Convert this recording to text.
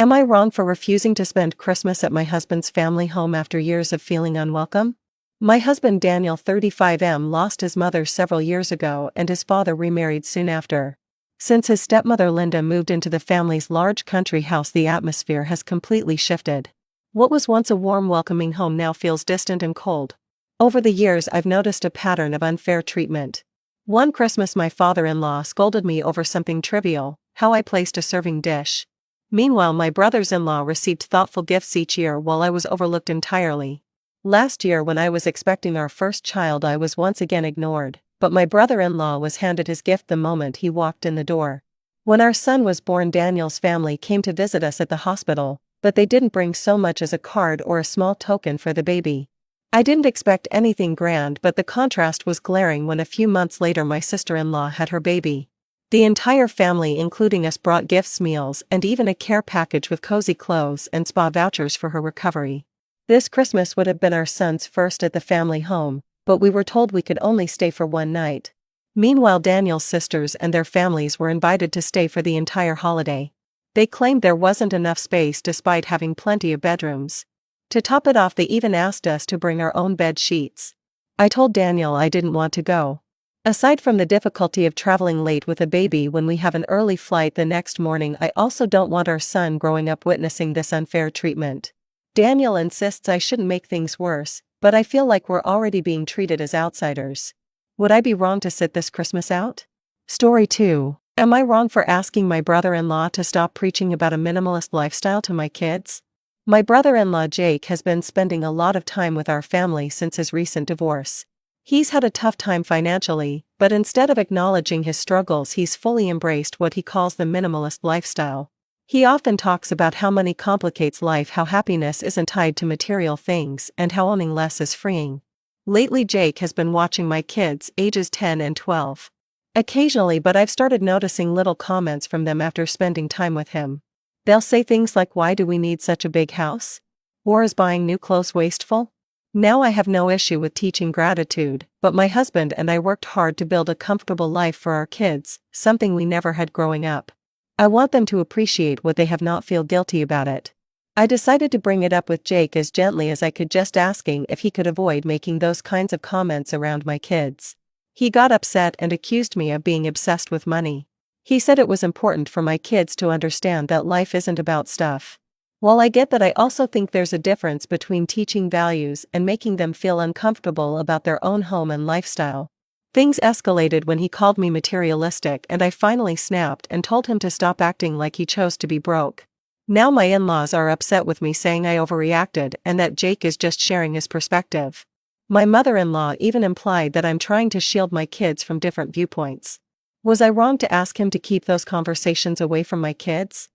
Am I wrong for refusing to spend Christmas at my husband's family home after years of feeling unwelcome? My husband Daniel 35M lost his mother several years ago and his father remarried soon after. Since his stepmother Linda moved into the family's large country house, the atmosphere has completely shifted. What was once a warm, welcoming home now feels distant and cold. Over the years, I've noticed a pattern of unfair treatment. One Christmas, my father-in-law scolded me over something trivial, how I placed a serving dish. Meanwhile, my brothers-in-law received thoughtful gifts each year while I was overlooked entirely. Last year, when I was expecting our first child, I was once again ignored, but my brother-in-law was handed his gift the moment he walked in the door. When our son was born, Daniel's family came to visit us at the hospital, but they didn't bring so much as a card or a small token for the baby. I didn't expect anything grand, but the contrast was glaring when a few months later my sister-in-law had her baby. The entire family, including us, brought gifts, meals, and even a care package with cozy clothes and spa vouchers for her recovery. This Christmas would have been our son's first at the family home, but we were told we could only stay for one night. Meanwhile, Daniel's sisters and their families were invited to stay for the entire holiday. They claimed there wasn't enough space despite having plenty of bedrooms. To top it off, they even asked us to bring our own bed sheets. I told Daniel I didn't want to go. Aside from the difficulty of traveling late with a baby when we have an early flight the next morning, I also don't want our son growing up witnessing this unfair treatment. Daniel insists I shouldn't make things worse, but I feel like we're already being treated as outsiders. Would I be wrong to sit this Christmas out? Story 2. Am I wrong for asking my brother-in-law to stop preaching about a minimalist lifestyle to my kids? My brother-in-law Jake has been spending a lot of time with our family since his recent divorce. He's had a tough time financially, but instead of acknowledging his struggles, he's fully embraced what he calls the minimalist lifestyle. He often talks about how money complicates life, how happiness isn't tied to material things, and how owning less is freeing. Lately, Jake has been watching my kids, ages 10 and 12. Occasionally, but I've started noticing little comments from them after spending time with him. They'll say things like, "Why do we need such a big house?" Or, "Is buying new clothes wasteful?" Now, I have no issue with teaching gratitude, but my husband and I worked hard to build a comfortable life for our kids, something we never had growing up. I want them to appreciate what they have, not feel guilty about it. I decided to bring it up with Jake as gently as I could, just asking if he could avoid making those kinds of comments around my kids. He got upset and accused me of being obsessed with money. He said it was important for my kids to understand that life isn't about stuff. While I get that, I also think there's a difference between teaching values and making them feel uncomfortable about their own home and lifestyle. Things escalated when he called me materialistic, and I finally snapped and told him to stop acting like he chose to be broke. Now my in-laws are upset with me, saying I overreacted and that Jake is just sharing his perspective. My mother-in-law even implied that I'm trying to shield my kids from different viewpoints. Was I wrong to ask him to keep those conversations away from my kids?